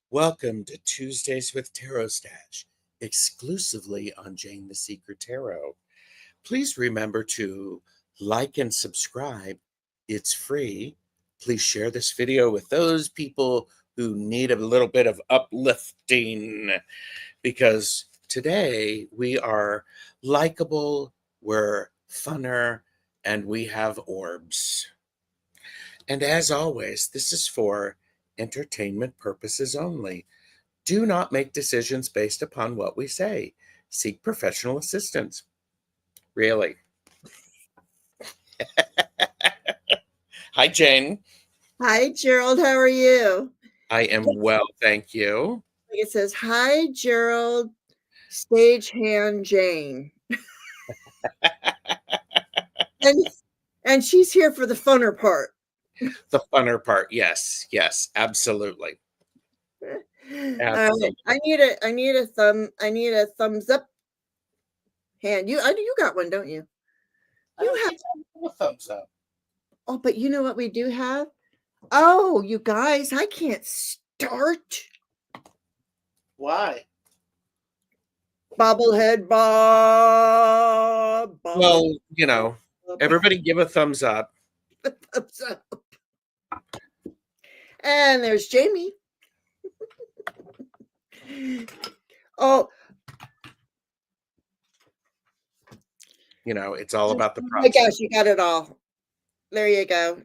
Welcome to Tuesdays with TarotStache, exclusively on Jane the Secret Tarot. Please remember to like and subscribe. It's free. Please share this video with those people who need a little bit of uplifting, because today we are likable, we're funner, and we have orbs. And as always, this is for entertainment purposes only. Do not make decisions based upon what we say. Seek professional assistance. Really. Hi, Jane. Hi, Gerald. How are you? I am well, thank you. It says, hi, Gerald, stagehand Jane. and she's here for the funner part. The funner part, yes, absolutely. Absolutely. I need a thumbs up hand. You got one, don't you? You have a thumbs up. Oh, but you know what we do have? Oh, you guys, I can't start. Why? Bobblehead Bob. Well, you know, everybody give a thumbs up. Thumbs up. And there's Jamie. Oh. You know, it's all about the process. Oh my gosh, you got it all. There you go.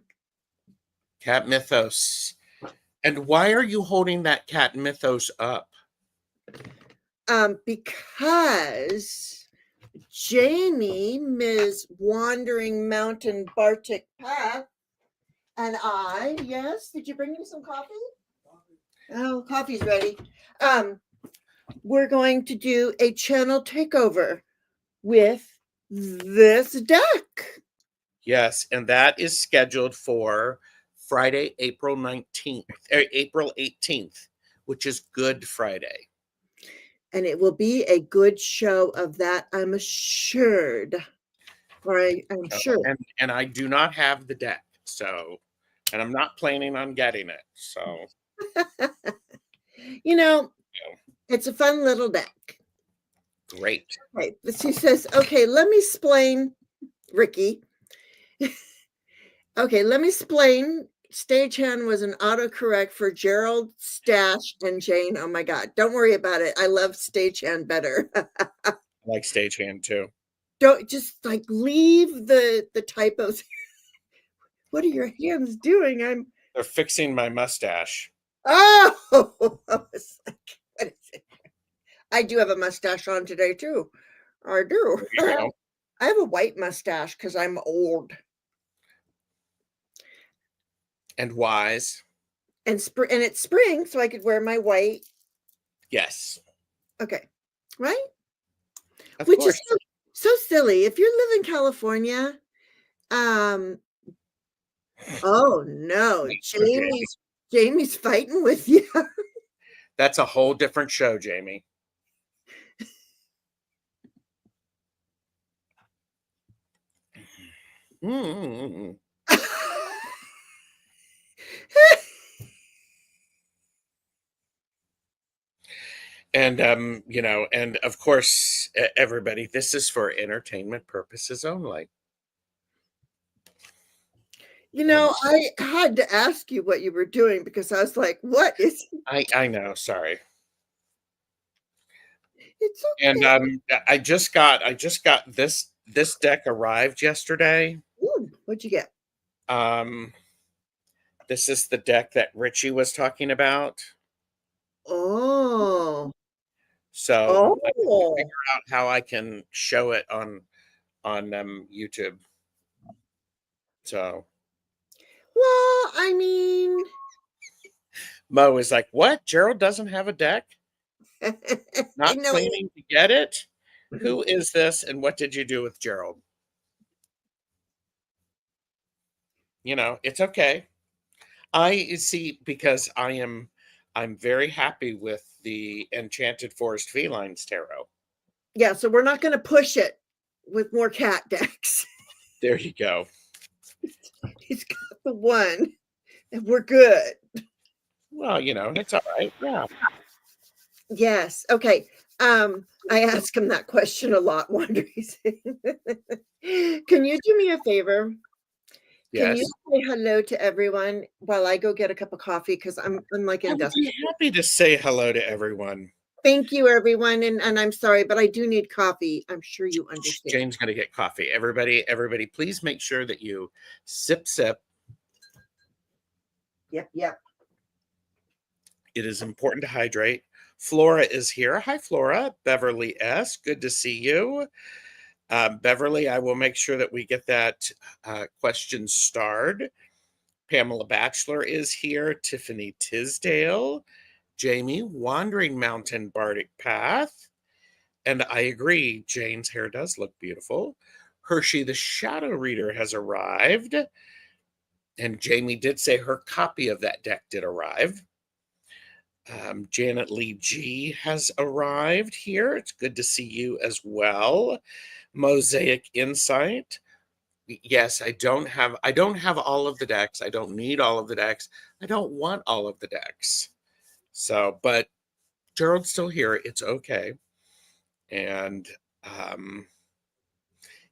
Cat Mythos. And why are you holding that cat mythos up? Because Jamie, Ms. Wandering Mountain Bartic Path, and I, yes, did you bring me some coffee? Oh, coffee's ready. We're going to do a channel takeover with this deck. Yes, and that is scheduled for Friday, April 19th, or April 18th, which is Good Friday. And it will be a good show of that, I'm assured. Or I'm sure. And I do not have the deck, so, and I'm not planning on getting it, so. You know, it's a fun little deck. Great. Right. She says, okay, let me explain, Ricky. Okay, let me explain. Stagehand was an autocorrect for Gerald, Stache, and Jane. Oh my God. Don't worry about it. I love Stagehand better. I like Stagehand too. Don't just like leave the typos. What are your hands doing? They're fixing my mustache. Oh, I was like, what is it? I do have a mustache on today too. I do. I have a white mustache because I'm old. And wise. And it's spring, so I could wear my white. Yes. Okay. Right? Of Which course. is so silly. If you live in California, oh no, Jamie's fighting with you. That's a whole different show, Jamie. Mm-hmm. And you know, and of course, everybody, this is for entertainment purposes only. You know, I had to ask you what you were doing because I was like, what is I know, sorry. It's okay. And I just got this deck arrived yesterday. Ooh, what'd you get? This is the deck that Richie was talking about. Oh. So I can figure out how I can show it on YouTube. So, well, I mean, Mo is like, what? Gerald doesn't have a deck? Not planning to get it? Who is this and what did you do with Gerald? You know, it's okay. I see because I'm very happy with the Enchanted Forest Felines tarot. Yeah, so we're not going to push it with more cat decks. There you go. He's got the one, and we're good. Well, you know, it's all right. Yeah. Yes. Okay. I ask him that question a lot, wondering. Can you do me a favor? Can you Yes. say hello to everyone while I go get a cup of coffee? Because I'm like I in would be desperate. happy to say hello to everyone. Thank you, everyone, and I'm sorry, but I do need coffee. I'm sure you understand. Jane's going to get coffee. Everybody, please make sure that you sip. Yep, yep. It is important to hydrate. Flora is here. Hi, Flora. Beverly S. Good to see you. Beverly, I will make sure that we get that question starred. Pamela Batchelor is here. Tiffany Tisdale. Jamie, Wandering Mountain Bardic Path. And I agree, Jane's hair does look beautiful. Hershey the Shadow Reader has arrived. And Jamie did say her copy of that deck did arrive. Janet Lee G has arrived here. It's good to see you as well. Mosaic Insight. Yes, I don't have all of the decks. I don't need all of the decks. I don't want all of the decks. So, but Gerald's still here. It's okay. And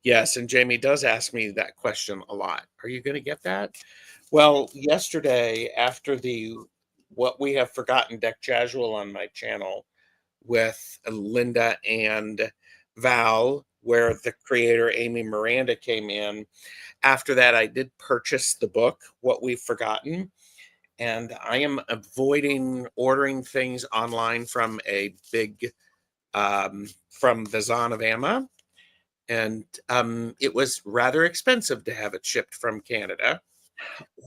yes, and Jamie does ask me that question a lot. Are you going to get that? Well, yesterday after the What We Have Forgotten deck casual on my channel with Linda and Val, where the creator Amy Miranda came in. After that, I did purchase the book, What We've Forgotten, and I am avoiding ordering things online from a big, from the Zon of Amma. And it was rather expensive to have it shipped from Canada.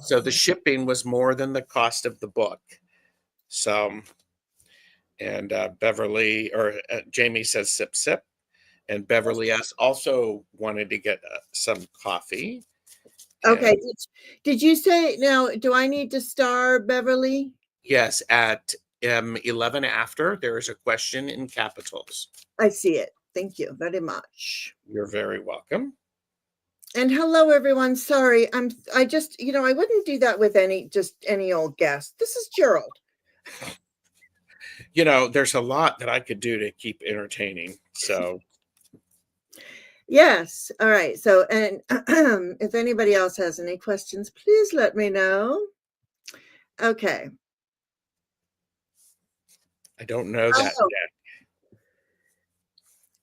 So the shipping was more than the cost of the book. So, and Beverly or Jamie says sip, sip. And Beverly S. also wanted to get some coffee. Okay. And Did you say now? Do I need to star Beverly? yes, at 11 after, there is a question in capitals. I see it. Thank you very much. You're very welcome. And hello, everyone. Sorry, I just, I wouldn't do that with any old guest. This is Gerald. You know, there's a lot that I could do to keep entertaining. So Yes. All right. So, and if anybody else has any questions, please let me know. Okay. I don't know that yet.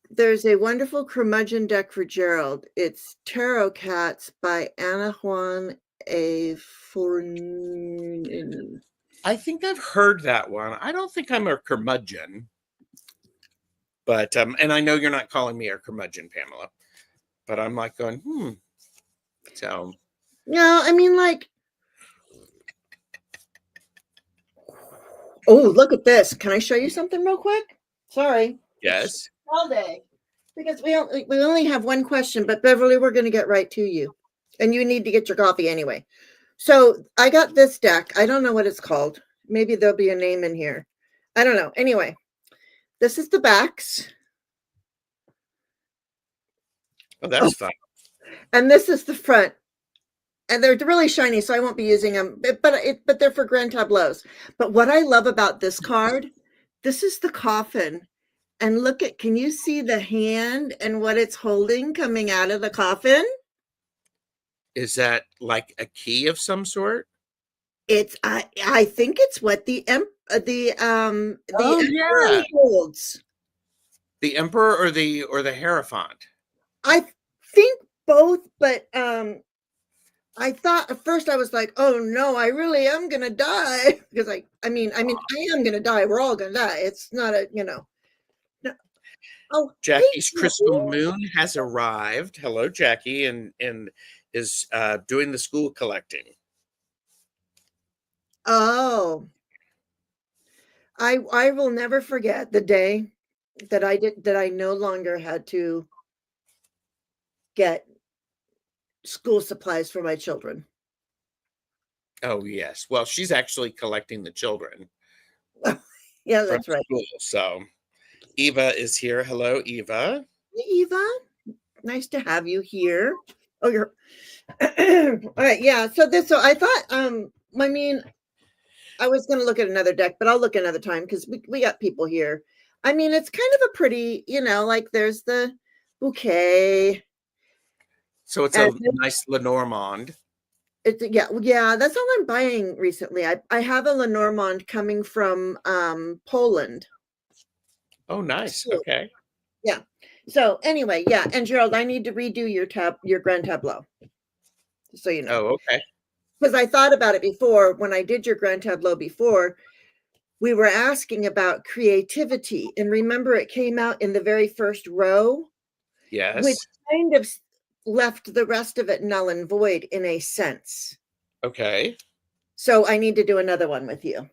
There's a wonderful curmudgeon deck for Gerald. It's Tarot Cats by Anna Juan A. Fornin. I think I've heard that one. I don't think I'm a curmudgeon. But and I know you're not calling me a curmudgeon, Pamela. But I'm like going, So No, I mean, like, oh, look at this. Can I show you something real quick? Sorry. yes. All day. Because we only have one question, but Beverly, we're going to get right to you. And you need to get your coffee anyway. So I got this deck. I don't know what it's called. Maybe there'll be a name in here. I don't know. Anyway, this is the backs. Oh, that's fun. And this is the front. And they're really shiny, so I won't be using them. But they're for grand tableaus. But what I love about this card, this is the coffin. And look at, can you see the hand and what it's holding coming out of the coffin? Is that like a key of some sort? It's I think it's what the emperor holds. The emperor or the Hierophant? I think both, but I thought at first I was like, oh no, I really am gonna die because I mean I am gonna die. We're all gonna die. It's not a no. Oh, Jackie's Crystal Moon has arrived. Hello, Jackie, and is doing the school collecting. Oh, I will never forget the day that I no longer had to get school supplies for my children. Oh, yes. Well, she's actually collecting the children Yeah, from that's right. school. So Eva is here. Hello, Eva. Hey, Eva, nice to have you here. Oh, you're all right. Yeah. So I thought, I mean, I was going to look at another deck, but I'll look another time because we got people here. I mean, it's kind of a pretty, like there's the bouquet. So it's And a nice Lenormand. it's, yeah, that's all I'm buying recently. I have a Lenormand coming from Poland. Oh, nice. Okay. Yeah. So anyway, yeah. And Gerald, I need to redo your grand tableau, just so you know. Oh, okay. Because I thought about it before when I did your grand tableau before. We were asking about creativity, and remember, it came out in the very first row, which Yes. kind of left the rest of it null and void in a sense. Okay. So I need to do another one with you.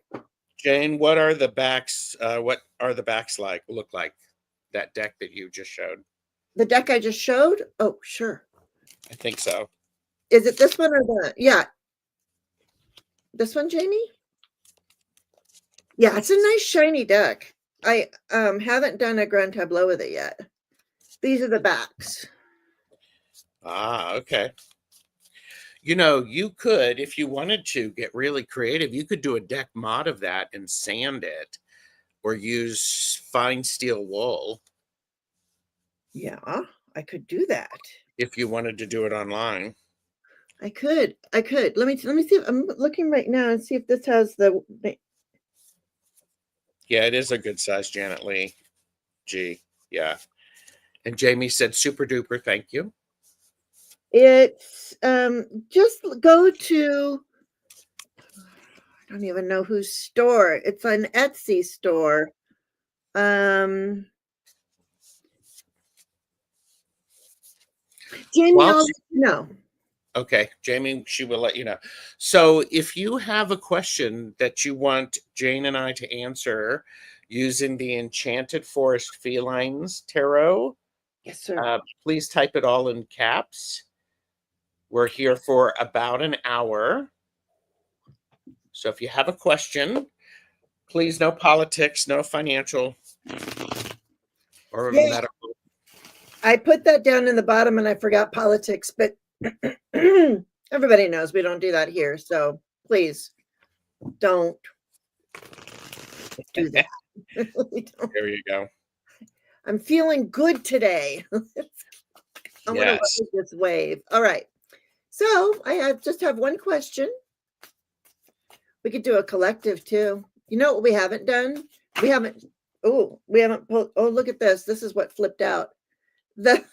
Jane, what are the backs? What are the backs look like? That deck that you just showed? The deck I just showed? Oh, sure. I think so. Is it this one or the? Yeah. This one, Jamie? Yeah, it's a nice shiny deck. I haven't done a grand tableau with it yet. These are the backs. Ah, okay. You could, if you wanted to get really creative, you could do a deck mod of that and sand it or use fine steel wool Yeah, I could do that. if you wanted to do it online. I could. Let me see if I'm looking right now and see if this has the. Yeah, it is a good size, Janet Lee. G. Yeah. And Jamie said super duper, thank you. It's just go to, I don't even know whose store. It's an Etsy store. Jamie, Well, I'll let you know. okay, Jamie, she will let you know. So if you have a question that you want Jane and I to answer using the Enchanted Forest Felines Tarot, Yes, sir. please type it all in caps. We're here for about an hour. So if you have a question, please, no politics, no financial or Yeah, medical. I put that down in the bottom and I forgot politics, but everybody knows we don't do that here. So please don't do that. There you go. I'm feeling good today. I want to Yes. ride this wave. All right. So I just have one question. We could do a collective too. You know what we haven't done? We haven't. We haven't pulled. Oh, look at this. This is what flipped out. The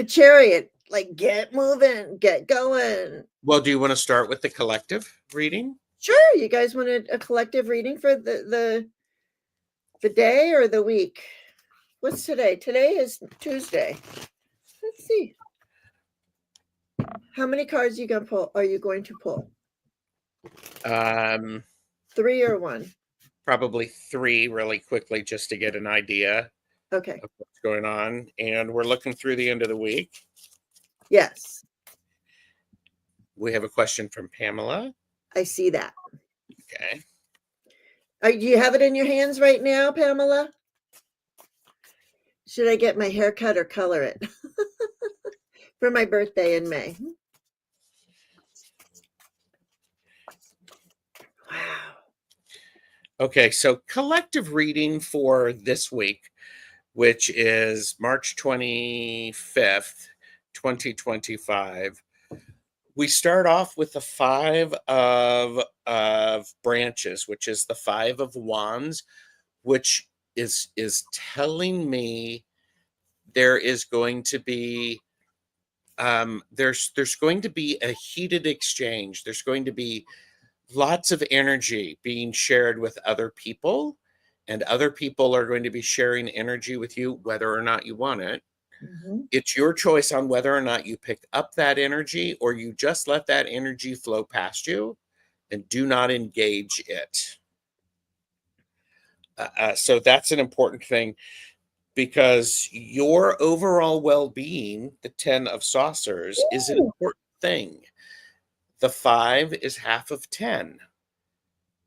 chariot. Like, get moving, get going. Well, do you want to start with the collective reading? Sure. You guys wanted a collective reading for the day or the week? What's today? Today is Tuesday. Let's see. How many cards are you going to pull? Um, 3 or 1? Probably 3 really quickly just to get an idea Okay. of what's going on. And we're looking through the end of the week. Yes. We have a question from Pamela. I see that. Okay. Do you have it in your hands right now, Pamela? Should I get my hair cut or color it for my birthday in May? Wow. Okay, so collective reading for this week, which is March 25th, 2025. We start off with the 5 of branches, which is the 5 of wands, which is telling me there is going to be there's going to be a heated exchange. There's going to be lots of energy being shared with other people, and other people are going to be sharing energy with you whether or not you want it. Mm-hmm. It's your choice on whether or not you pick up that energy or you just let that energy flow past you and do not engage it. So that's an important thing, because your overall well-being, the 10 of saucers, is an Ooh, important thing. The 5 is half of 10.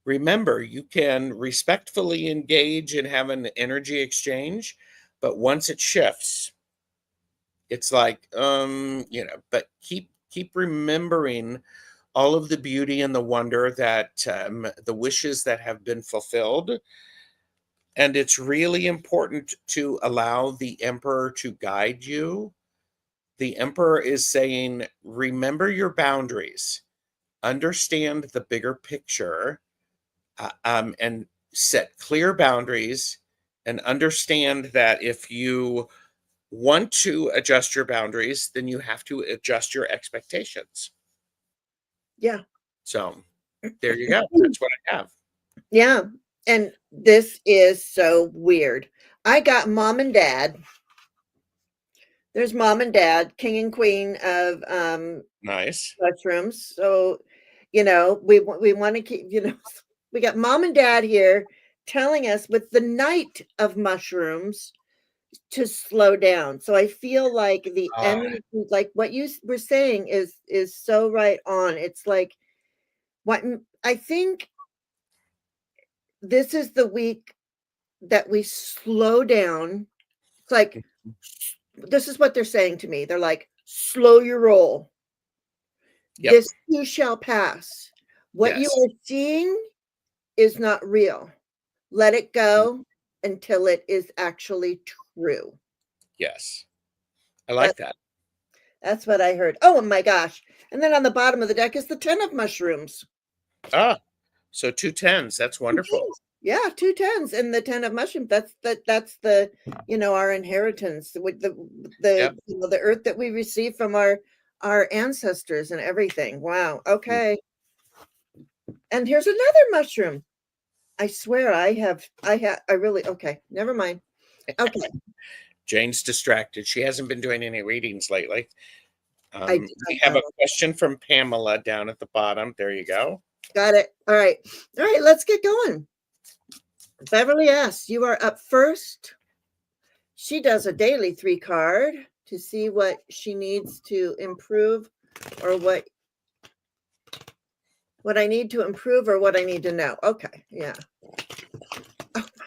Remember, you can respectfully engage and have an energy exchange, but once it shifts, it's like, but keep remembering all of the beauty and the wonder that, the wishes that have been fulfilled. And it's really important to allow the emperor to guide you. The emperor is saying, remember your boundaries, understand the bigger picture, and set clear boundaries, and understand that if you want to adjust your boundaries, then you have to adjust your expectations. yeah. So there you go. That's what I have. Yeah. And this is so weird. I got mom and dad. There's mom and dad, king and queen of Nice. mushrooms. So, we want to keep, we got mom and dad here telling us with the night of mushrooms to slow down. So I feel like the Ah, energy, like what you were saying is so right on. It's like what I think this is the week that we slow down. It's like this is what they're saying to me. They're like, slow your roll. yep. This too shall pass. What you Yes. are seeing is not real. Let it go until it is actually true. Yes. I That like that. that's what I heard. Oh my gosh. And then on the bottom of the deck is the 10 of mushrooms. Ah, so two tens. That's Two wonderful. tens. Yeah, two tens and the 10 of mushrooms. That's the our inheritance with Yep. the earth that we receive from our ancestors and everything. Wow. Mm. Okay. And here's another mushroom. I swear I really okay, never mind. Okay. Jane's distracted. She hasn't been doing any readings lately. I We have a question from Pamela down at the bottom. There you go. got it. All right. All right, let's get going. Beverly S., you are up first. She does a daily 3 card to see what she needs to improve or what I need to improve or what I need to know. Okay. Yeah. Oh my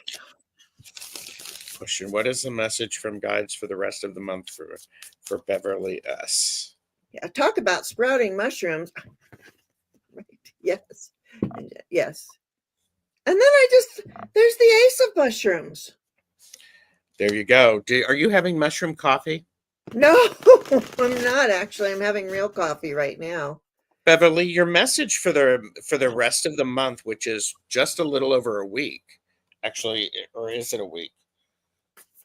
Question: what is the message from guides for the rest of the month for Beverly S? yeah. Talk about sprouting mushrooms. Right. Yes. Yes. And then there's the ace of mushrooms. There you go. Are you having mushroom coffee? No, I'm not actually. I'm having real coffee right now. Beverly, your message for the rest of the month, which is just a little over a week, actually, or is it a week?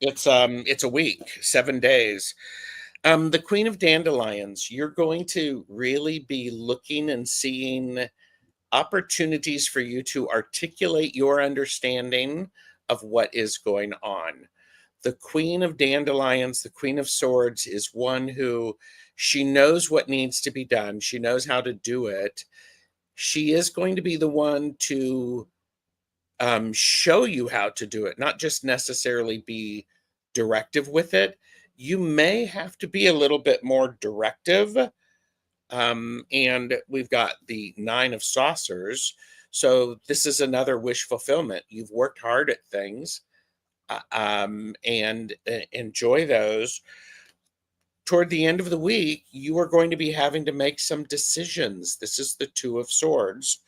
It's a week, 7 days. The Queen of Dandelions, you're going to really be looking and seeing opportunities for you to articulate your understanding of what is going on. The Queen of Dandelions, the Queen of Swords, is one who, she knows what needs to be done. She knows how to do it. She is going to be the one to show you how to do it, not just necessarily be directive with it. You may have to be a little bit more directive. And we've got the 9 of saucers. So this is another wish fulfillment. You've worked hard at things, and enjoy those. Toward the end of the week, you are going to be having to make some decisions. This is the 2 of swords.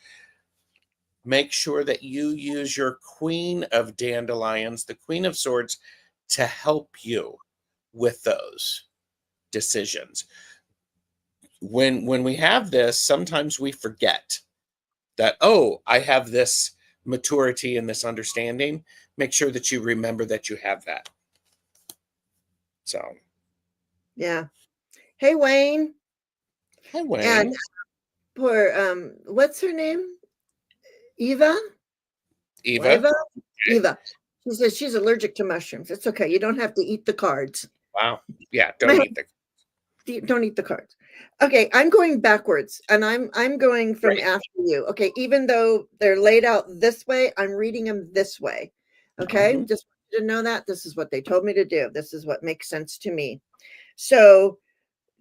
Make sure that you use your Queen of Dandelions, the Queen of Swords, to help you with those decisions. When we have this, sometimes we forget that, oh, I have this maturity and this understanding. Make sure that you remember that you have that. So, Yeah. Hey, Wayne. hi, And Wayne. poor, what's her name? Eva? Eva. Eva? Okay. Eva. She says she's allergic to mushrooms. It's okay. You don't have to eat the cards. Wow. Yeah, don't eat the. Don't eat the cards. Okay, I'm going backwards and I'm going from Right. after you. Okay, even though they're laid out this way, I'm reading them this way. Okay, just want you to know that this is what they told me to do. This is what makes sense to me. So,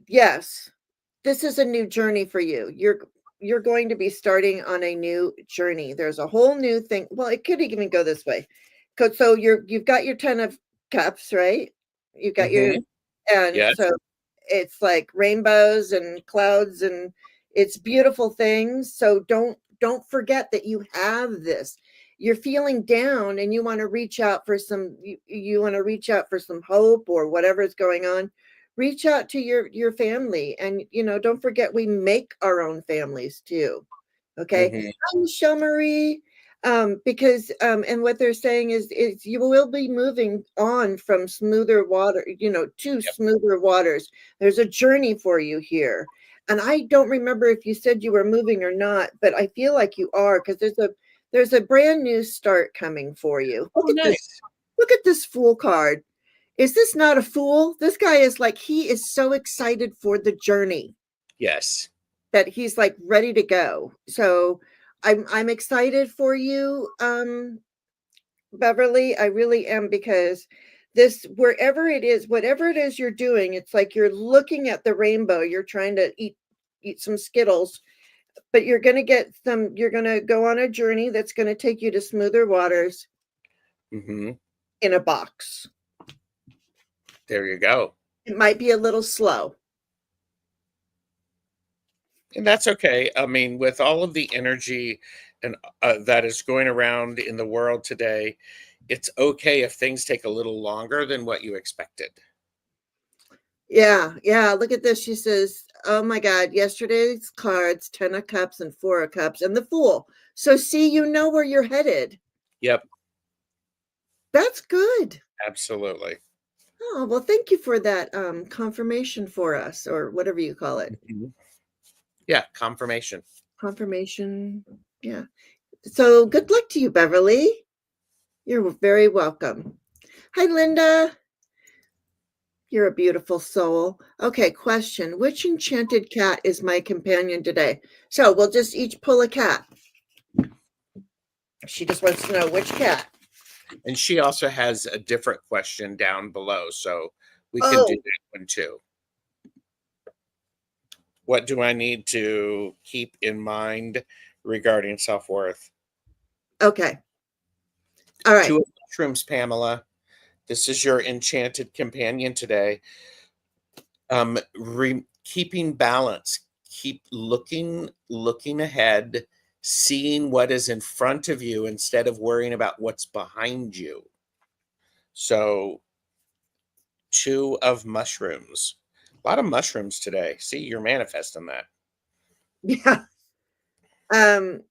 yes, this is a new journey for you. You're going to be starting on a new journey. There's a whole new thing. Well, it could even go this way. So you've got your 10 of cups, right? You've got your, and Yes. so it's like rainbows and clouds and it's beautiful things. So don't forget that you have this. You're feeling down and you want to reach out for some you want to reach out for some hope or whatever is going on. Reach out to your family, and don't forget we make our own families too. Okay. Hi, Michelle Marie. Because and what they're saying is you will be moving on from smoother water, to smoother waters. There's a journey for you here. And I don't remember if you said you were moving or not, but I feel like you are, because there's a brand new start coming for you. Oh, nice. Look at this Fool card. Is this not a fool? This guy is like, he is so excited for the journey. Yes. That he's like ready to go. So I'm excited for you, Beverly. I really am, because this, wherever it is, whatever it is you're doing, it's like you're looking at the rainbow. You're trying to eat some Skittles, but you're going to go on a journey that's going to take you to smoother waters in a box. There you go. It might be a little slow. And that's okay. I mean, with all of the energy and that is going around in the world today, it's okay if things take a little longer than what you expected. Yeah. Look at this. She says, oh my God, yesterday's cards, 10 of cups and 4 of cups and the Fool. So see, you know where you're headed. Yep. That's good. Absolutely. Oh, well, thank you for that confirmation for us, or whatever you call it. Yeah, confirmation. Confirmation. Yeah. So good luck to you, Beverly. You're very welcome. Hi, Linda. You're a beautiful soul. Okay, question. Which enchanted cat is my companion today? So we'll just each pull a cat. She just wants to know which cat. And she also has a different question down below, so we can do that one too. What do I need to keep in mind regarding self-worth? Okay. All right. 2 of mushrooms, Pamela. This is your enchanted companion today. Keeping balance. Keep looking ahead, seeing what is in front of you instead of worrying about what's behind you. So 2 of mushrooms. A lot of mushrooms today. See, you're manifesting that. Yeah. 2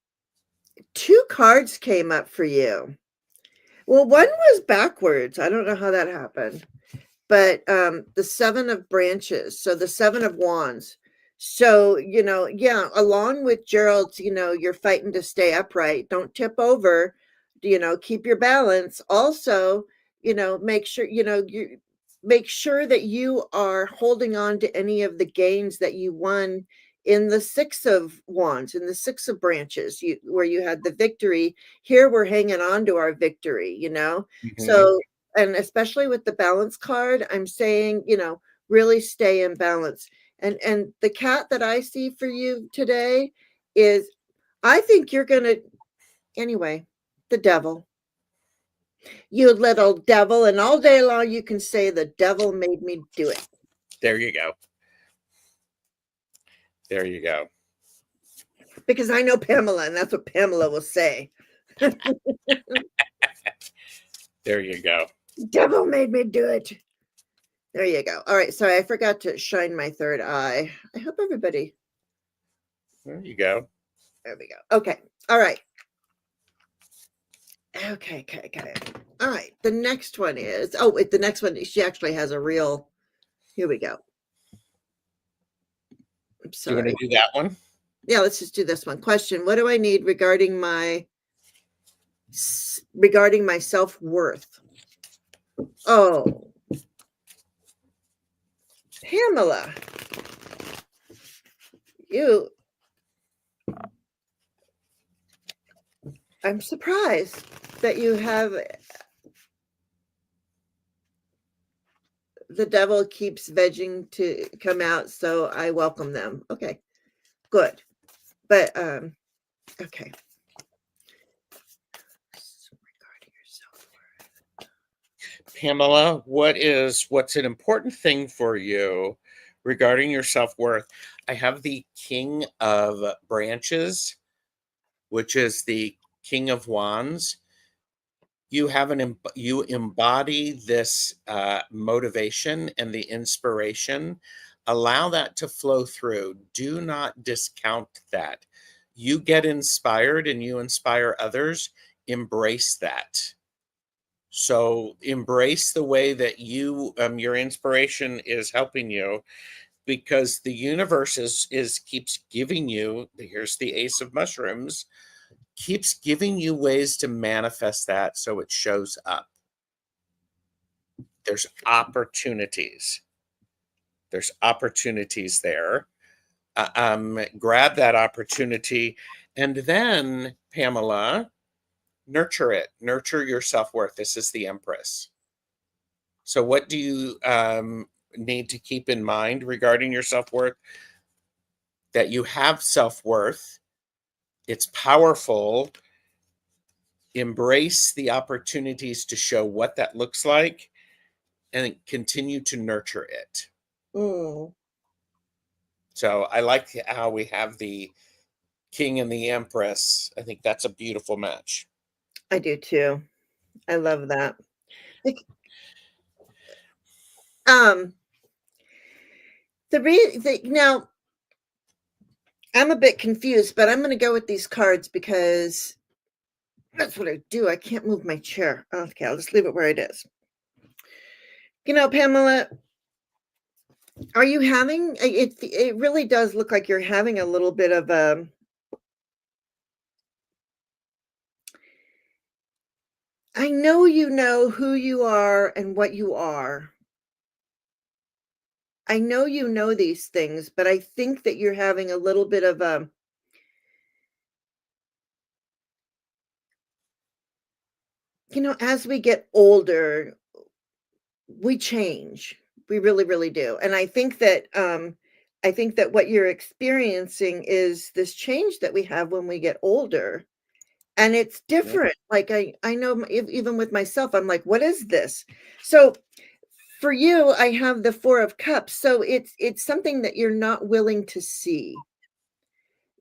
cards came up for you. Well, one was backwards. I don't know how that happened. But the 7 of branches, so the 7 of wands. So, along with Gerald's, you're fighting to stay upright. Don't tip over, keep your balance. Also, make sure, you make sure that you are holding on to any of the gains that you won in the 6 of wands, in the 6 of branches, where you had the victory. Here we're hanging on to our victory, So, and especially with the balance card, I'm saying, really stay in balance. And the cat that I see for you today is, I think you're going to, anyway, the devil. You little devil. And all day long, you can say, the devil made me do it. There you go. There you go. Because I know Pamela, and that's what Pamela will say. There you go. Devil made me do it. There you go. All right. Sorry, I forgot to shine my third eye. I hope everybody. There you go. There we go. Okay. All right. Okay. All right. The next one is, the next one, she actually has a real, here we go. I'm sorry. Do you want to do that one? Yeah, let's just do this one. Question. What do I need regarding my self-worth? Oh, Pamela, I'm surprised that you have the devil keeps vegging to come out, so I welcome them. Okay, good. But okay. Regarding yourself. Pamela, what's an important thing for you regarding your self-worth? I have the King of Branches, which is the King of Wands. You embody this motivation and the inspiration. Allow that to flow through. Do not discount that. You get inspired and you inspire others. Embrace that. So embrace the way that your inspiration is helping you, because the universe keeps giving you, here's the Ace of Mushrooms, keeps giving you ways to manifest that so it shows up. There's opportunities. There's opportunities there. Grab that opportunity, and then, Pamela, nurture it. Nurture your self-worth. This is the Empress. So what do you need to keep in mind regarding your self-worth? That you have self-worth. It's powerful. Embrace the opportunities to show what that looks like and continue to nurture it. Mm. So I like how we have the King and the Empress. I think that's a beautiful match. I do too. I love that. Um, now I'm a bit confused, but I'm going to go with these cards because that's what I do. I can't move my chair. Okay, I'll just leave it where it is. Pamela, are you having it? It really does look like you're having a little bit of a. I know you know who you are and what you are. I know you know these things, but I think that you're having a little bit of a. As we get older, we change. We really, really do. And I think that what you're experiencing is this change that we have when we get older. And it's different. Like I know even with myself, I'm like, what is this? So for you, I have the Four of Cups. So it's something that you're not willing to see.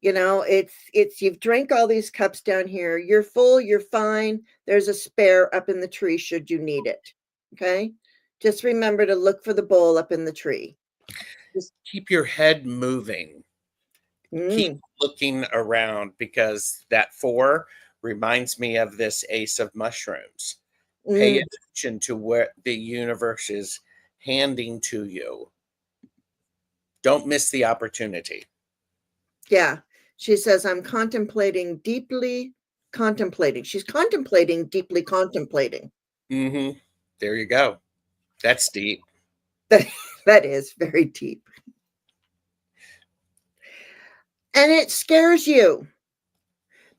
It's you've drank all these cups down here. You're full, you're fine. There's a spare up in the tree should you need it. Okay? Just remember to look for the bowl up in the tree. Just Keep your head moving. Keep looking around, because that 4 reminds me of this Ace of Mushrooms. Pay attention to what the universe is handing to you. Don't miss the opportunity. Yeah. She says, I'm deeply contemplating. She's contemplating, deeply contemplating. Mm-hmm. There you go. That's deep. That is very deep. And it scares you.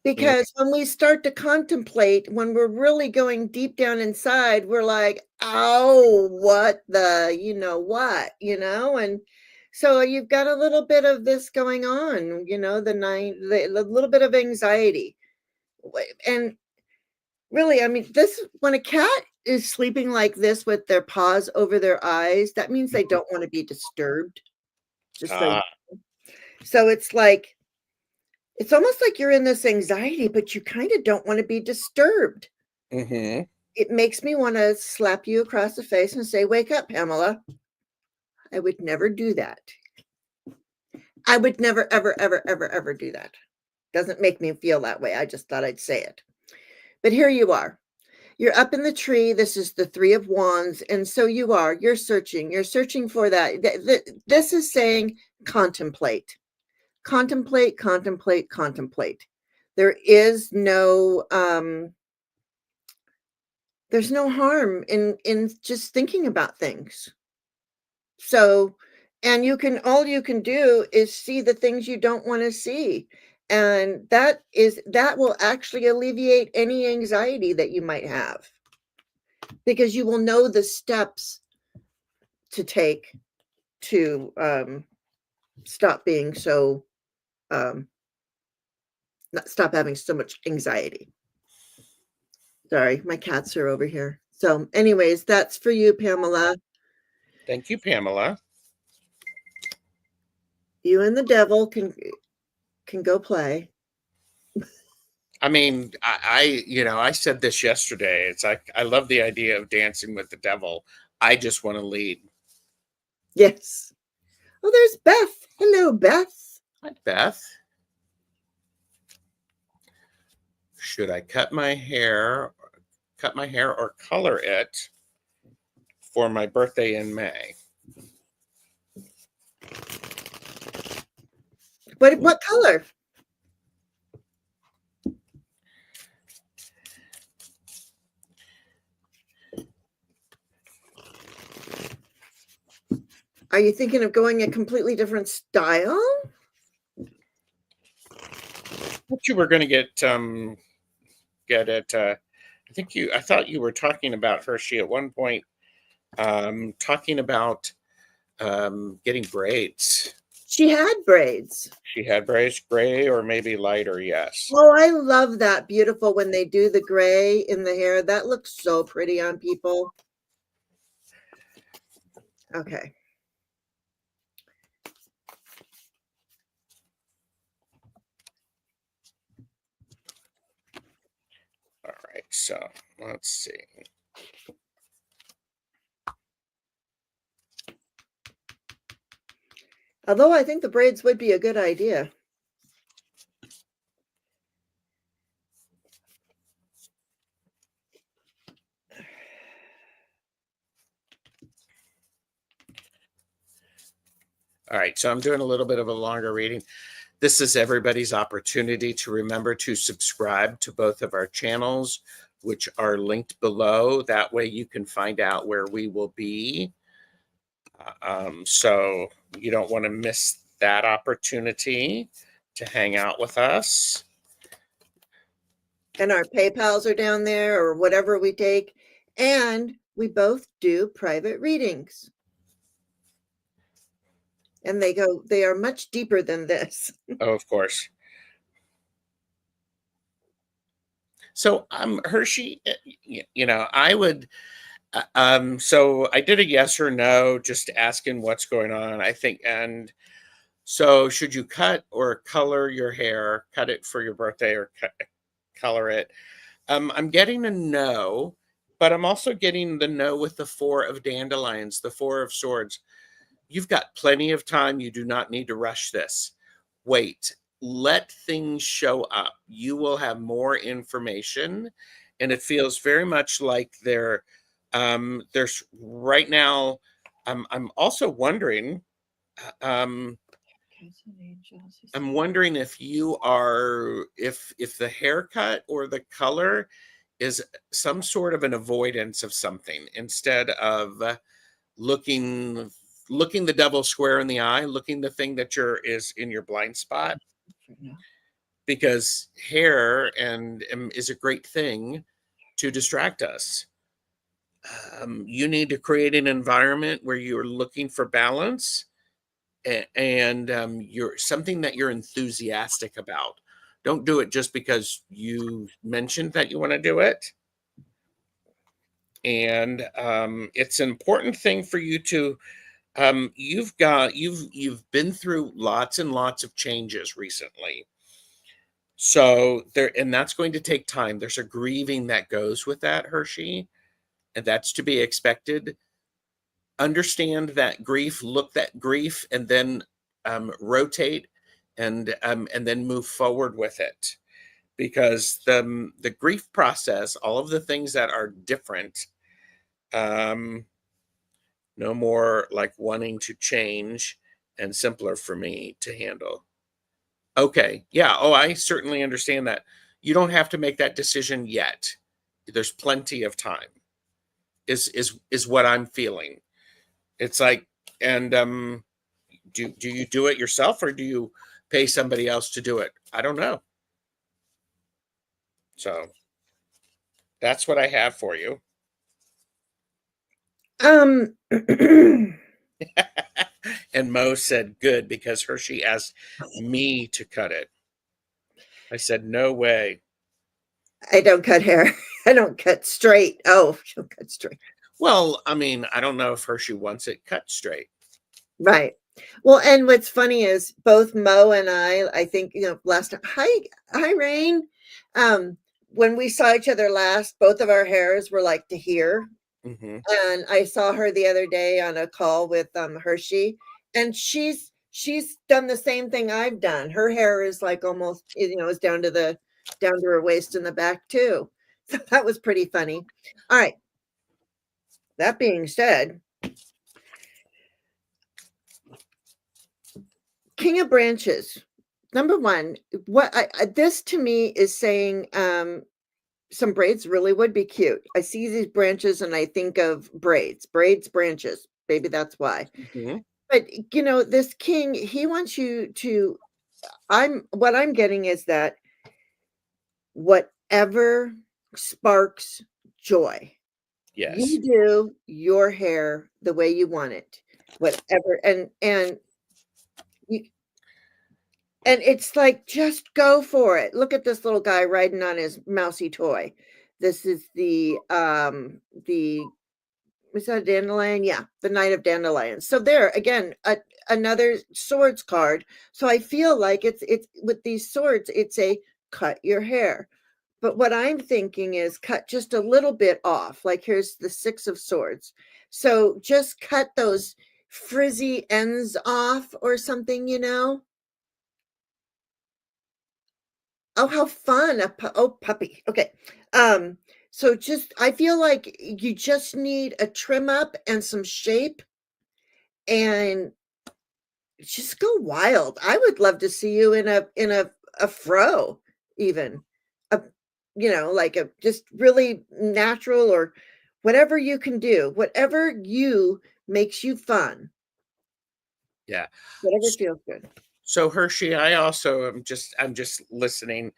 Because when we start to contemplate, when we're really going deep down inside, we're like, oh, what the, what, and so you've got a little bit of this going on, the little bit of anxiety. And really, I mean, when a cat is sleeping like this with their paws over their eyes, that means they don't want to be disturbed. So it's like, it's almost like you're in this anxiety, but you kind of don't want to be disturbed. Mm-hmm. It makes me want to slap you across the face and say, wake up, Pamela. I would never do that. I would never, ever, ever, ever, ever do that. Doesn't make me feel that way. I just thought I'd say it. But here you are. You're up in the tree. This is the Three of Wands. And so you're searching. You're searching for that. This is saying contemplate. Contemplate, contemplate, contemplate. There is no there's no harm in just thinking about things. So, and all you can do is see the things you don't want to see. And that will actually alleviate any anxiety that you might have, because you will know the steps to take to stop being so not stop having so much anxiety. Sorry, my cats are over here. So anyways, that's for you, Pamela. Thank you, Pamela. You and the devil can go play. I mean, I said this yesterday. It's like, I love the idea of dancing with the devil. I just want to lead. Yes. Oh, there's Beth. Hello, Beth. Hi, Beth. Should I cut my hair or color it for my birthday in May? What color? Are you thinking of going a completely different style? What you were going to get it. I thought you were talking about Hershey at one point, talking about getting braids. She had braids. She had braids, gray or maybe lighter, yes. Oh, I love that. Beautiful when they do the gray in the hair. That looks so pretty on people. Okay. All right, so let's see. Although I think the braids would be a good idea. All right, so I'm doing a little bit of a longer reading. This is everybody's opportunity to remember to subscribe to both of our channels, which are linked below. That way you can find out where we will be. So you don't want to miss that opportunity to hang out with us. And our PayPals are down there or whatever we take. And we both do private readings. And they are much deeper than this. Oh, of course. So Hershey, I would so I did a yes or no, just asking what's going on, I think. And so should you cut or color your hair, cut it for your birthday or color it? I'm getting a no, but I'm also getting the no with the 4 of dandelions, the 4 of swords. You've got plenty of time. You do not need to rush this. Wait, let things show up. You will have more information. And it feels very much like there's right now. I'm also wondering, I'm wondering if you are, if the haircut or the color is some sort of an avoidance of something, instead of looking the devil square in the eye, looking the thing that is in your blind spot. Because hair and is a great thing to distract us. You need to create an environment where you're looking for balance, and you're something that you're enthusiastic about. Don't do it just because you mentioned that you want to do it. And it's an important thing for you to you've been through lots and lots of changes recently. So and that's going to take time. There's a grieving that goes with that, Hershey, and that's to be expected. Understand that grief, look that grief, and then rotate and then move forward with it. Because the grief process, all of the things that are different, no more like wanting to change and simpler for me to handle. Okay. Yeah. Oh, I certainly understand that. You don't have to make that decision yet. There's plenty of time. Is what I'm feeling. It's like, and do you do it yourself or do you pay somebody else to do it? I don't know. So that's what I have for you. And Mo said, good, because Hershey asked me to cut it. I said, no way. I don't cut hair. I don't cut straight. Oh, I don't cut straight. Well, I mean, I don't know if Hershey wants it cut straight. Right. Well, and what's funny is both Mo and I think, last time, hi, Rain. When we saw each other last, both of our hairs were like to here. Mm-hmm. And I saw her the other day on a call with Hershey, and she's done the same thing I've done. Her hair is like almost, is down to her waist in the back too. So that was pretty funny. All right. That being said, King of Branches. Number one, what this to me is saying some braids really would be cute. I see these branches and I think of braids, branches. Maybe that's why. Mm-hmm. But this king, he wants you to what I'm getting is that whatever sparks joy, Yes. you do your hair the way you want it. Whatever, and you, and it's like, just go for it. Look at this little guy riding on his mousy toy. This is the was that a dandelion? Yeah, the Knight of Dandelions. So there again, another swords card. So I feel like it's with these swords, it's a cut your hair. But what I'm thinking is cut just a little bit off. Like here's the 6 of Swords. So just cut those frizzy ends off or something, Oh, how fun. Puppy. Okay. So just, I feel like you just need a trim up and some shape and just go wild. I would love to see you in a fro even. A, like a just really natural or whatever you can do. Whatever you makes you fun. Yeah. Whatever feels good. So Hershey, I'm just listening,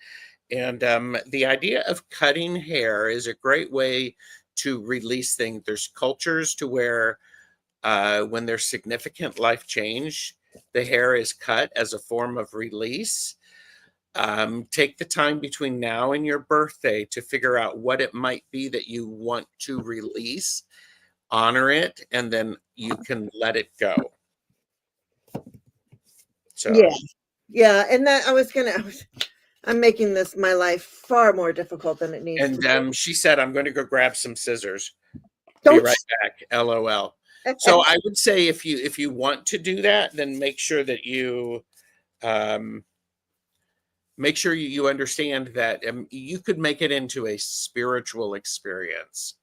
and the idea of cutting hair is a great way to release things. There's cultures to where when there's significant life change, the hair is cut as a form of release. Take the time between now and your birthday to figure out what it might be that you want to release, honor it, and then you can let it go. So Yeah, and that I'm making this my life far more difficult than it needs to be. and she said, I'm going to go grab some scissors. Be Don't right back. LOL. So I would say if you want to do that, then make sure that you understand that you could make it into a spiritual experience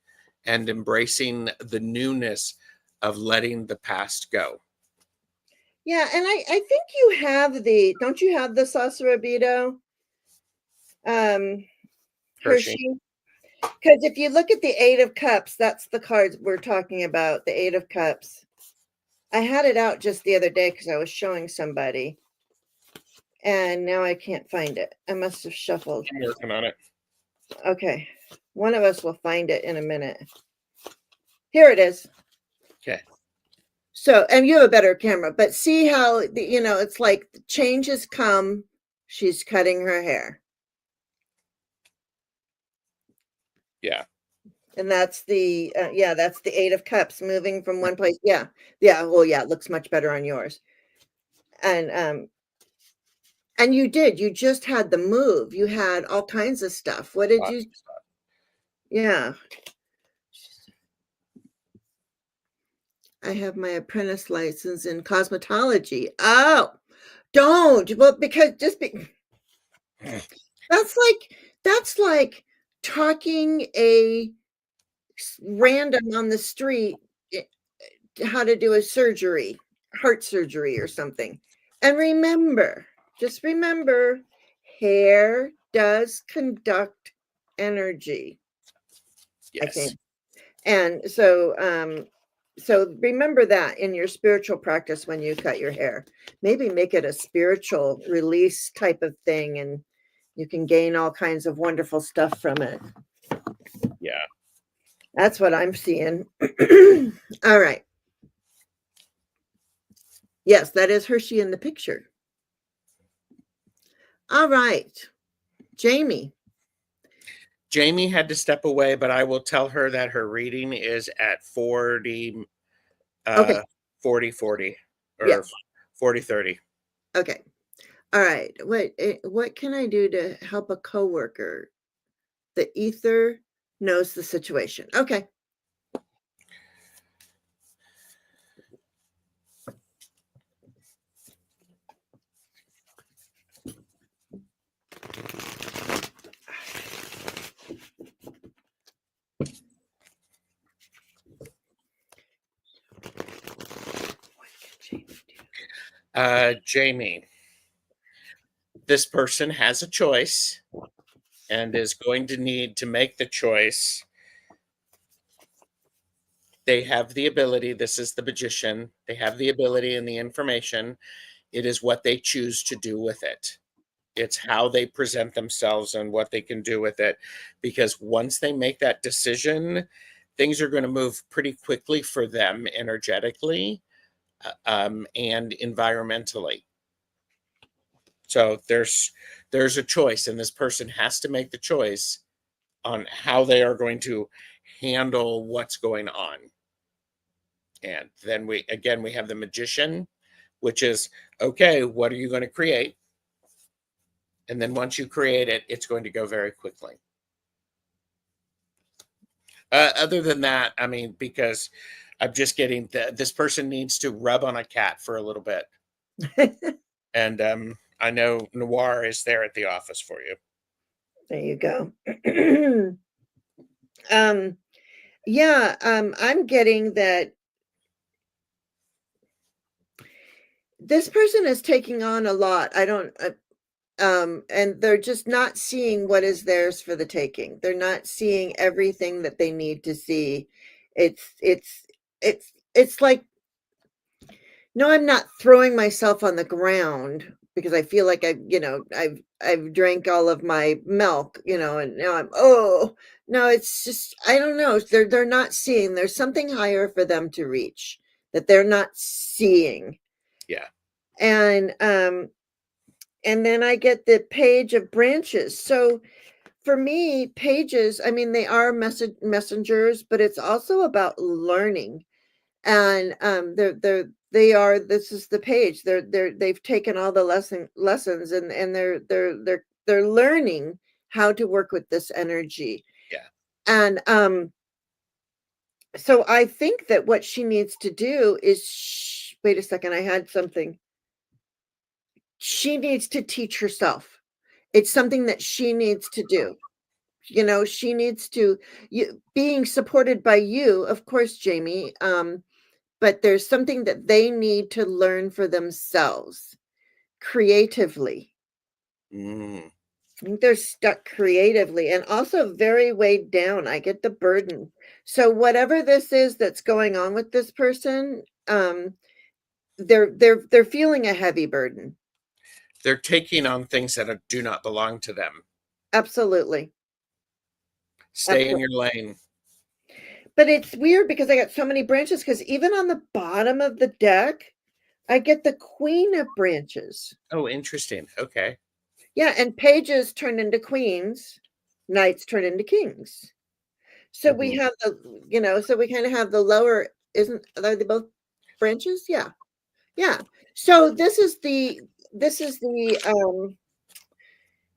and embracing the newness of letting the past go. Yeah, and I think you have don't you have the Sasarabito? Hershey? Because if you look at the 8 of Cups, that's the cards we're talking about, the 8 of Cups. I had it out just the other day because I was showing somebody. And now I can't find it. I must have shuffled. I'm working on it. Okay. One of us will find it in a minute. Here it is. Okay. So, and you have a better camera, but see how, it's like changes come. She's cutting her hair. Yeah. And that's the, that's the 8 of Cups moving from one place. Yeah. Yeah. Well, yeah, it looks much better on yours. And you just had the move. You had all kinds of stuff. What did you? Yeah. I have my apprentice license in cosmetology. Oh, don't. Well, because that's like talking a random on the street how to do a surgery, heart surgery or something. And just remember, hair does conduct energy. Yes. I think. And so remember that in your spiritual practice when you cut your hair. Maybe make it a spiritual release type of thing, and you can gain all kinds of wonderful stuff from it. Yeah. That's what I'm seeing. All right. Yes, that is Hershey in the picture. All right. Jamie. Jamie had to step away, but I will tell her that her reading is at 40, Okay. 40 Yeah. or 40-30. Okay. All right. What can I do to help a coworker? The ether knows the situation. Okay. What can Jamie do? Jamie, this person has a choice and is going to need to make the choice. They have the ability. This is the magician. They have the ability and the information. It is what they choose to do with it. It's how they present themselves and what they can do with it. Because once they make that decision, things are going to move pretty quickly for them energetically and environmentally. So there's a choice, and this person has to make the choice on how they are going to handle what's going on. And then we have the magician, which is, okay, what are you going to create? And then once you create it, it's going to go very quickly. Other than that, I mean, because I'm just getting this person needs to rub on a cat for a little bit. And I know Noir is there at the office for you. There you go. Yeah, I'm getting that this person is taking on a lot. I don't, and they're just not seeing what is theirs for the taking. They're not seeing everything that they need to see. It's like, no, I'm not throwing myself on the ground because I feel like I've drank all of my milk, and now no, it's just, I don't know. They're not seeing. There's something higher for them to reach that they're not seeing. Yeah. And then I get the page of branches. So for me, pages, I mean, they are messengers, but it's also about learning. And this is the page. They've taken all the lessons, and they're learning how to work with this energy. Yeah. And so I think that what she needs to do is, wait a second, I had something. She needs to teach herself. It's something that she needs to do. She needs to, being supported by you, of course, Jamie. But there's something that they need to learn for themselves creatively. Mm. I think they're stuck creatively and also very weighed down. I get the burden. So whatever this is that's going on with this person, they're feeling a heavy burden. They're taking on things that do not belong to them. Absolutely. Stay in Absolutely. your lane. But it's weird because I got so many branches, because even on the bottom of the deck, I get the Queen of Branches. Oh, interesting. Okay. Yeah, and pages turn into queens, knights turn into kings. So we have so we kind of have the lower, are they both branches? Yeah. Yeah. So this is the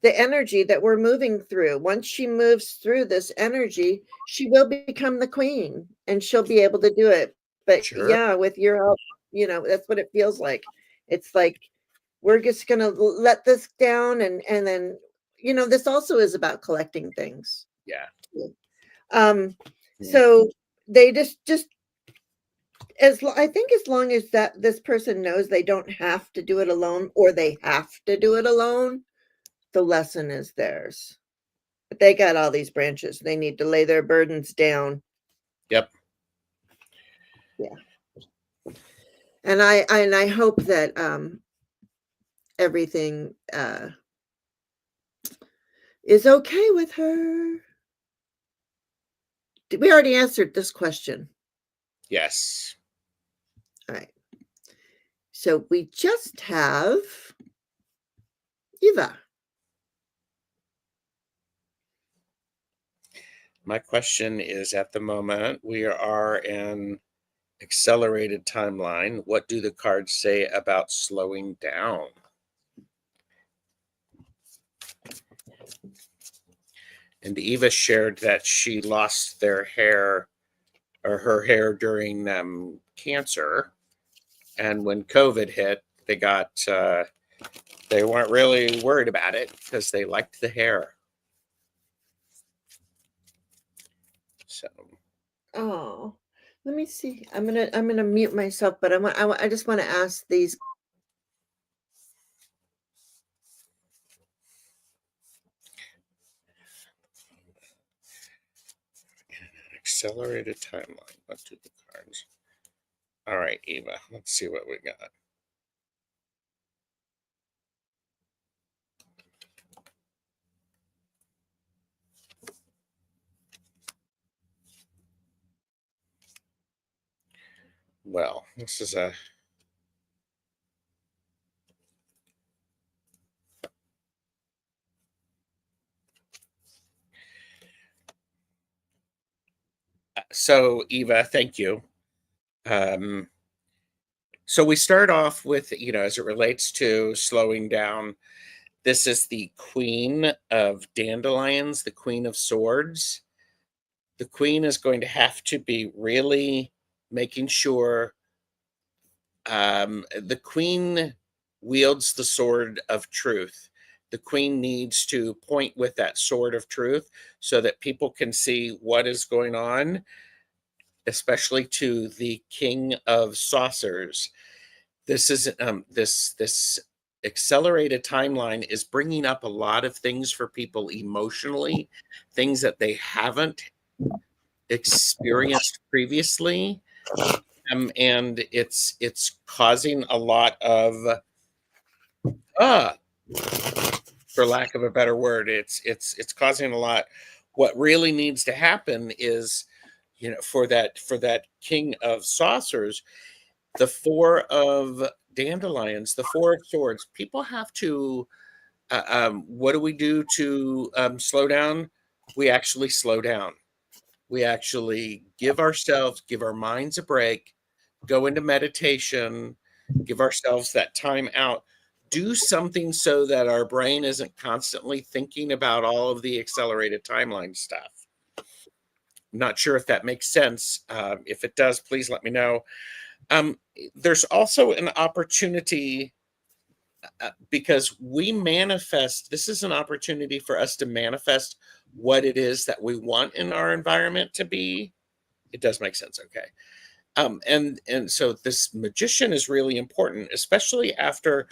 energy that we're moving through. Once she moves through this energy, she will become the queen, and she'll be able to do it. But Sure. yeah, with your help, that's what it feels like. It's like, we're just going to let this down, and then this also is about collecting things. Yeah. Um Mm. so they just I think as long as that this person knows they don't have to do it alone, or they have to do it alone, the lesson is theirs. But they got all these branches. They need to lay their burdens down. Yep. Yeah. And I hope that everything is okay with her. We already answered this question. Yes. All right. So we just have Eva. My question is, at the moment, we are in accelerated timeline. What do the cards say about slowing down? And Eva shared that she lost their hair or her hair during cancer. And when COVID hit, they weren't really worried about it because they liked the hair. So, Oh, let me see. I'm gonna mute myself, but I just want to ask these. accelerated timeline. What do the cards? All right, Eva, let's see what we got. Well, this is a so Eva, thank you. So we start off with, as it relates to slowing down, this is the Queen of Dandelions, the Queen of Swords. The Queen is going to have to be really making sure the Queen wields the sword of truth. The Queen needs to point with that sword of truth so that people can see what is going on, especially to the King of Saucers. This is this accelerated timeline is bringing up a lot of things for people emotionally, things that they haven't experienced previously, and it's causing a lot of for lack of a better word, it's causing a lot. What really needs to happen is, for that King of Saucers, the Four of Dandelions, the Four of Swords, people have to what do we do to slow down? We actually slow down. We actually give our minds a break, go into meditation, give ourselves that time out, do something so that our brain isn't constantly thinking about all of the accelerated timeline stuff. Not sure if that makes sense. If it does, please let me know. There's also an opportunity because we manifest. This is an opportunity for us to manifest what it is that we want in our environment to be. It does make sense. Okay. And so this Magician is really important, especially after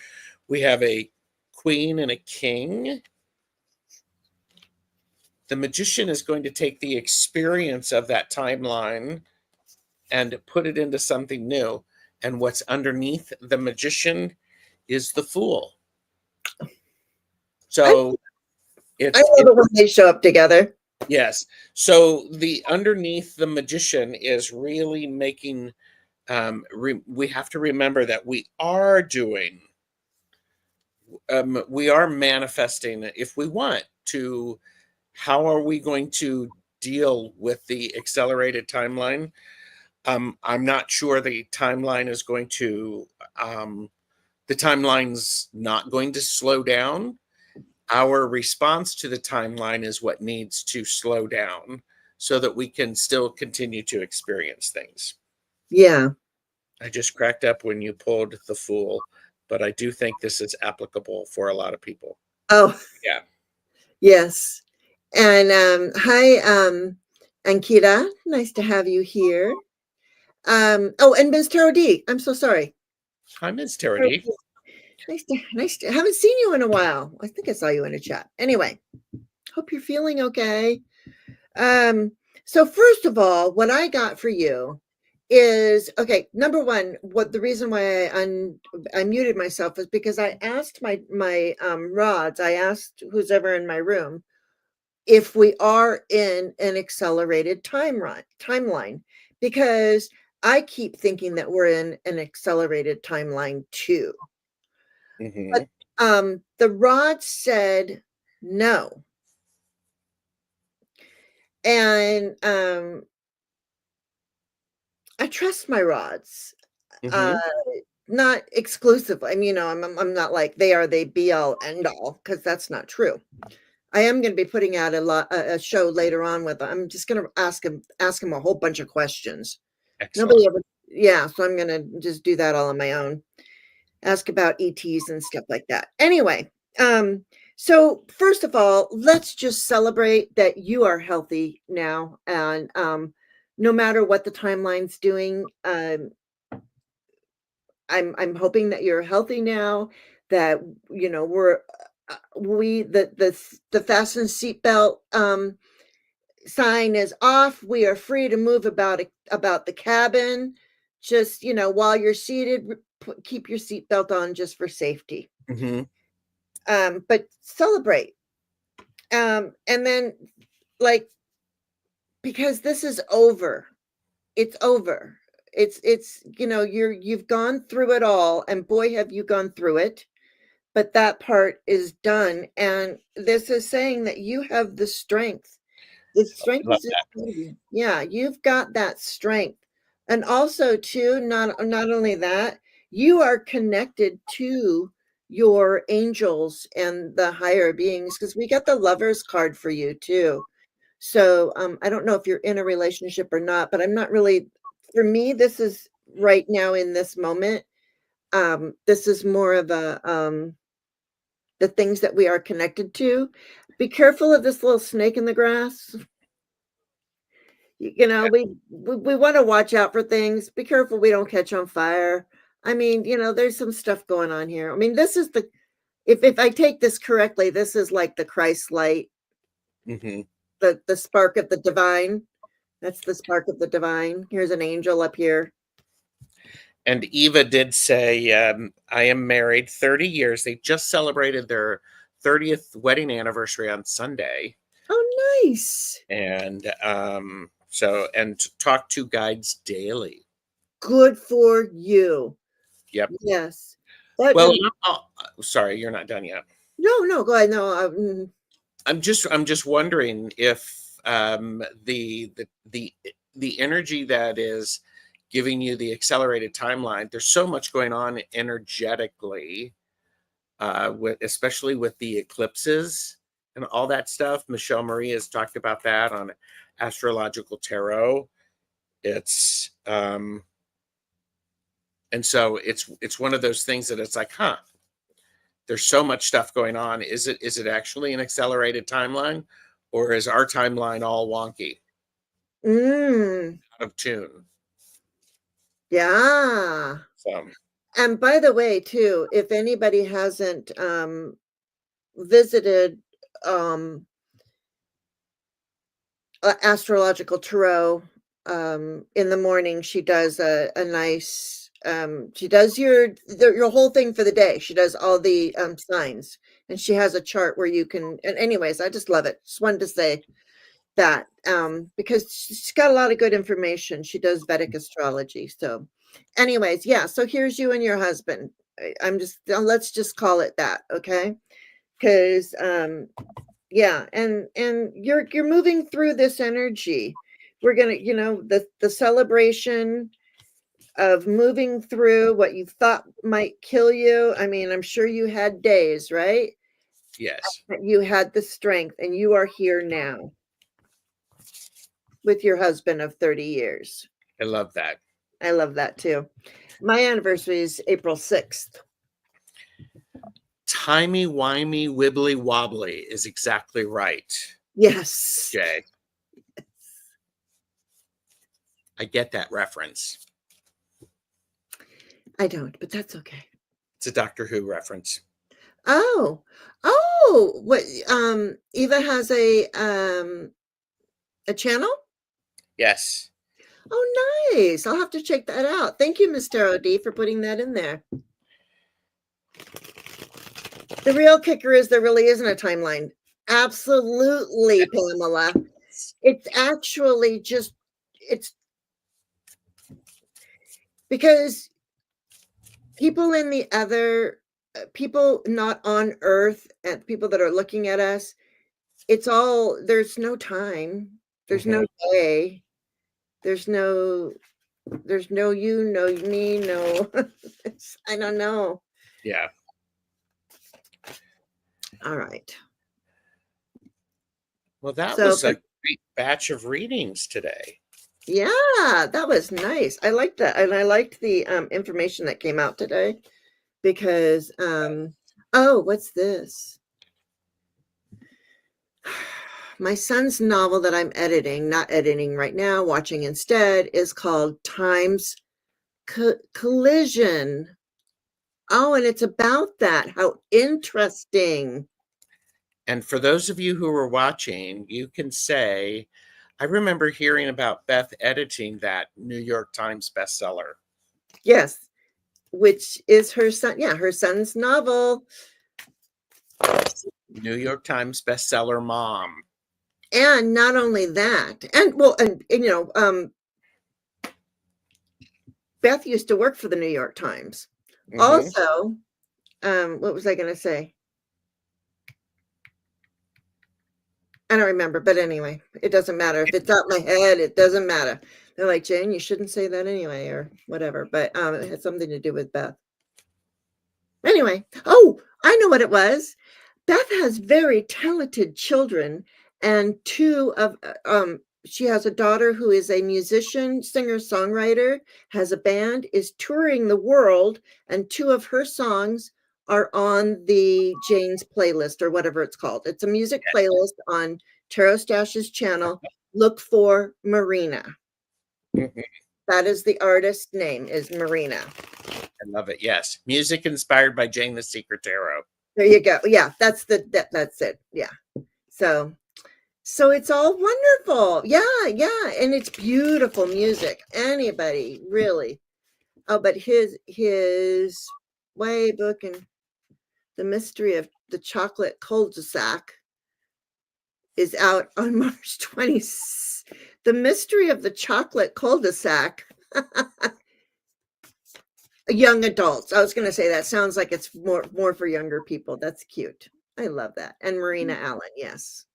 we have a queen and a king. The Magician is going to take the experience of that timeline and put it into something new. And what's underneath the Magician is the Fool. So I love it when they show up together. Yes. So the underneath the Magician is really making we have to remember that we are manifesting if we want to. How are we going to deal with the accelerated timeline? I'm not sure the timeline is going to the timeline's not going to slow down. Our response to the timeline is what needs to slow down so that we can still continue to experience things. Yeah. I just cracked up when you pulled the Fool, but I do think this is applicable for a lot of people. Oh, yeah. Yes. And hi, Ankita. Nice to have you here. Oh, and Ms. Tarot D. I'm so sorry. Hi, Ms. Tarot D. Nice to haven't seen you in a while. I think I saw you in a chat. Anyway, hope you're feeling okay. So first of all, what I got for you is okay. Number one, what the reason why I muted myself is because I asked my rods. I asked who's ever in my room if we are in an accelerated timeline, because I keep thinking that we're in an accelerated timeline too. Mm-hmm. But the rod said no. And I trust my rods. Uh Mm-hmm. not exclusively. I mean, I'm not like they be all end all, because that's not true. I am going to be putting out a show later on with. I'm just going to ask him a whole bunch of questions. Excellent. Nobody ever, yeah. So I'm going to just do that all on my own. Ask about ETs and stuff like that. Anyway, so first of all, let's just celebrate that you are healthy now, and no matter what the timeline's doing, I'm hoping that you're healthy now, that we're we the fasten seatbelt sign is off. We are free to move about the cabin. Just, while you're seated, keep your seatbelt on just for safety. Mm-hmm. But celebrate. And then, like, because this is over. It's over. It's you've gone through it all, and boy, have you gone through it. But that part is done, and this is saying that you have the strength. The strength Love is inside you. Yeah, you've got that strength. And also too, not only that, you are connected to your angels and the higher beings, because we got the Lovers card for you too. So I don't know if you're in a relationship or not, but I'm not really. For me, this is right now in this moment. This is more of a the things that we are connected to. Be careful of this little snake in the grass. We want to watch out for things. Be careful we don't catch on fire. I mean, there's some stuff going on here. I mean, this is the if I take this correctly, this is like the Christ light, Mm-hmm. the spark of the divine. That's the spark of the divine. Here's an angel up here. And Eva did say, I am married 30 years. They just celebrated their 30th wedding anniversary on Sunday. Oh, nice. And and talk to guides daily. Good for you. Yep. Yes. But Well, sorry, you're not done yet. no, go ahead. No, I'm just wondering if the energy that is giving you the accelerated timeline. There's so much going on energetically, especially with the eclipses and all that stuff. Michelle Marie has talked about that on Astrological Tarot. It's and so it's one of those things that it's like, there's so much stuff going on. Is it actually an accelerated timeline, or is our timeline all wonky, out of tune? Yeah. So And by the way, too, if anybody hasn't visited Astrological Tarot, in the morning, she does a nice she does your whole thing for the day. She does all the signs, and she has a chart where you can. And anyways, I just love it. Just wanted to say that because she's got a lot of good information. She does Vedic astrology. So anyways, yeah, so here's you and your husband. I'm just let's just call it that, okay? Because yeah, and you're moving through this energy. We're gonna, the celebration of moving through what you thought might kill you. I mean, I'm sure you had days, right? yes, But you had the strength, and you are here now with your husband of 30 years. I love that. I love that too. My anniversary is April 6th. Timey wimey wibbly wobbly is exactly right, Yes. Jay. I get that reference. I don't, but that's okay. It's a Doctor Who reference. Oh, what Eva has a channel? Yes. Oh, nice. I'll have to check that out. Thank you, Miss Tarot D, for putting that in there. The real kicker is there really isn't a timeline. Absolutely, Pamela. It's actually just because people in the other people not on Earth and people that are looking at us, it's all there's no time, there's no day, there's no you, no me, no I don't know. Yeah. All right. Well, that So, was a great batch of readings today. yeah, that was nice. I liked that. And I liked the information that came out today because, oh, what's this? My son's novel that I'm editing, not editing right now, watching instead, is called Time's Collision. Oh, and it's about that. How interesting. And for those of you who are watching, you can say, I remember hearing about Beth editing that New York Times bestseller. Yes, which is her son. Yeah, her son's novel. New York Times bestseller mom. And not only that, and well, and you know, Beth used to work for the New York Times. Also, what was I going to say? I don't remember, but anyway, it doesn't matter. If it's out my head, it doesn't matter. They're like, Jane, you shouldn't say that anyway, or whatever. But it had something to do with Beth. Anyway, oh, I know what it was. Beth has very talented children, and two of she has a daughter who is a musician, singer, songwriter, has a band, is touring the world, and two of her songs are on the Jane's playlist or whatever it's called. It's a music playlist on TarotStache's channel. Look for Marina. That is the artist's name, is Marina. I love it. Yes. Music inspired by Jane the Secret Tarot. There you go. Yeah, that's it. Yeah. So it's all wonderful. Yeah, and it's beautiful music. Anybody really? Oh, but his way book and The Mystery of the Chocolate Cul-de-sac is out on March 20th. The Mystery of the Chocolate Cul-de-sac. Young adults. I was going to say that sounds like it's more for younger people. That's cute. I love that. And Marina Allen, yes.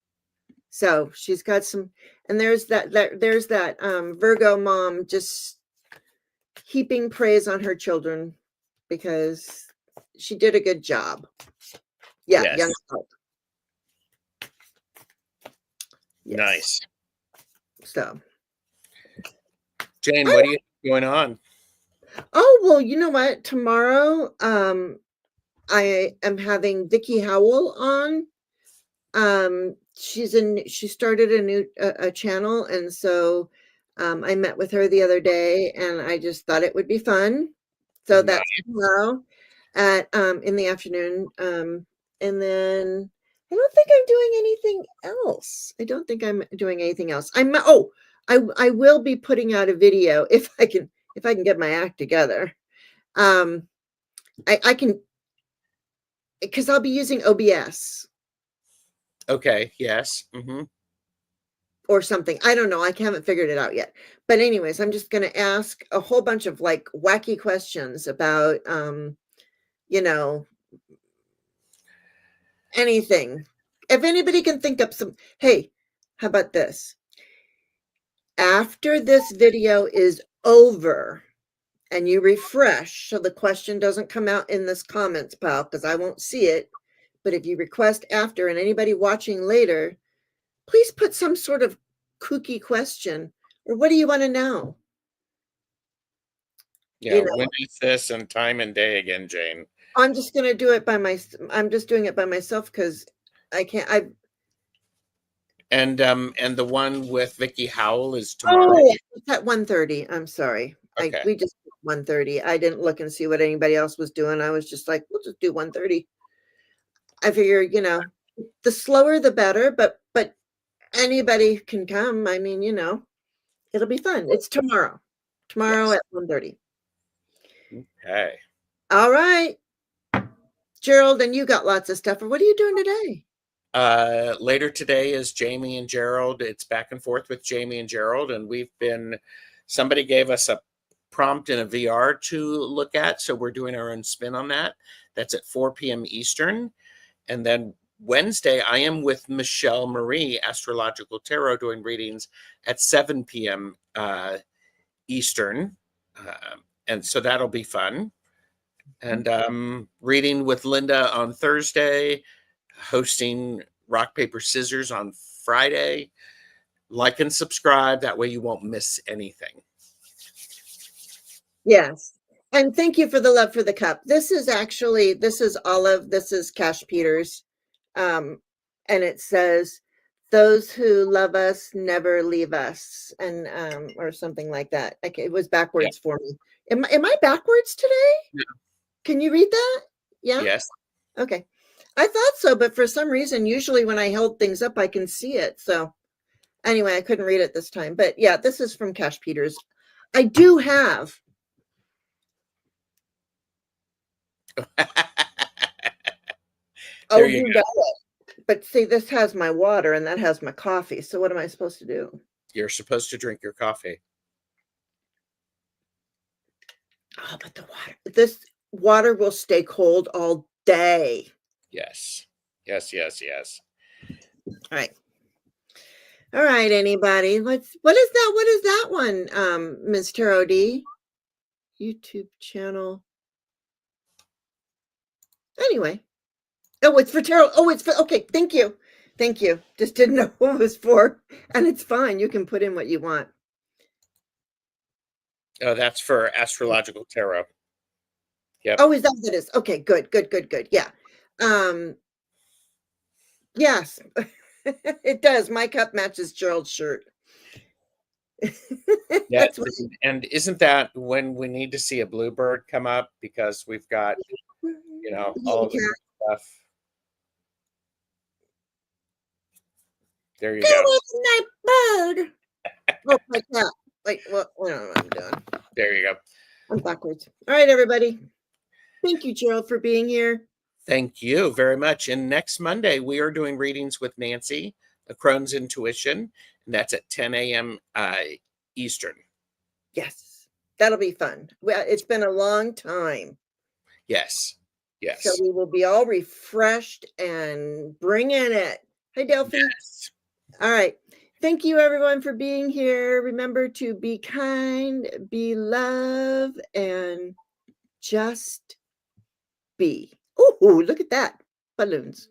So she's got some, and there's that Virgo mom just heaping praise on her children because she did a good job. Yeah, yes. Young adult. Yes. Nice. So, Jane, what do you have going on? Oh, well, you know what? Tomorrow, I am having Vicki Howell on. She started a new channel, and so I met with her the other day, and I just thought it would be fun. So that's tomorrow at in the afternoon. And then I don't think I'm doing anything else. I don't think I'm doing anything else. I will be putting out a video if I can get my act together. I can, because I'll be using OBS. Okay. Yes. Or something. I don't know. I haven't figured it out yet. But anyways, I'm just going to ask a whole bunch of like wacky questions about, you know, anything. If anybody can think up some, hey, how about this? After this video is over and you refresh, so the question doesn't come out in this comments pile because I won't see it. But if you request after and anybody watching later, please put some sort of kooky question or what do you want to know? Yeah, when is this and time and day again, Jane? I'm just going to do it I'm just doing it by myself because I can't. And the one with Vicki Howell is tomorrow. Oh, it's at 1:30. I'm sorry. Okay. We just 1:30. I didn't look and see what anybody else was doing. I was just like, we'll just do 1:30. I figure, the slower the better, but anybody can come. I mean, it'll be fun. It's tomorrow. Tomorrow at 1:30. Okay. All right. Gerald, and you got lots of stuff. What are you doing today? Later today is Jamie and Gerald. It's back and forth with Jamie and Gerald, and somebody gave us a prompt in a VR to look at. So we're doing our own spin on that. That's at 4 p.m. Eastern. And then Wednesday, I am with Michelle Marie, Astrological Tarot, doing readings at 7 p.m. Eastern. And so that'll be fun. And reading with Linda on Thursday, hosting Rock, Paper, Scissors on Friday. Like and subscribe. That way you won't miss anything. Yes. And thank you for the love for the cup. This is Olive. This is Cash Peters. And it says, those who love us never leave us, and or something like that. Okay, it was backwards for me. Am I backwards today? Yeah. Can you read that? Yeah. Yes. Okay. I thought so, but for some reason, usually when I hold things up, I can see it. So anyway, I couldn't read it this time. But yeah, this is from Cash Peters. I do have. There you go. Got it. But see, this has my water and that has my coffee. So what am I supposed to do? You're supposed to drink your coffee. Oh, but this water will stay cold all day. Yes. Yes, yes, yes. All right, anybody. What is that? What is that one, Ms. Tarot D? YouTube channel. Anyway. Oh, it's for tarot. Oh, it's for, okay. Thank you. Thank you. Just didn't know what it was for. And it's fine. You can put in what you want. Oh, that's for Astrological Tarot. Yep. Oh, is that what it is? Okay, good. Yeah. Yes, it does. My cup matches Gerald's shirt. Yes. And isn't that when we need to see a bluebird come up, because we've got, all of the stuff. There you go. My bird. Oh, my cat. Wait, what? I don't know what I'm doing. There you go. I'm backwards. All right, everybody. Thank you, Gerald, for being here. Thank you very much. And next Monday, we are doing readings with Nancy, the Crohn's Intuition, and that's at 10 a.m. Eastern. Yes, that'll be fun. Well, it's been a long time. Yes. Yes. So we will be all refreshed and bring in it. Hey, Delphi. Yes. All right. Thank you, everyone, for being here. Remember to be kind, be love, and just be. Oh, look at that. Balloons.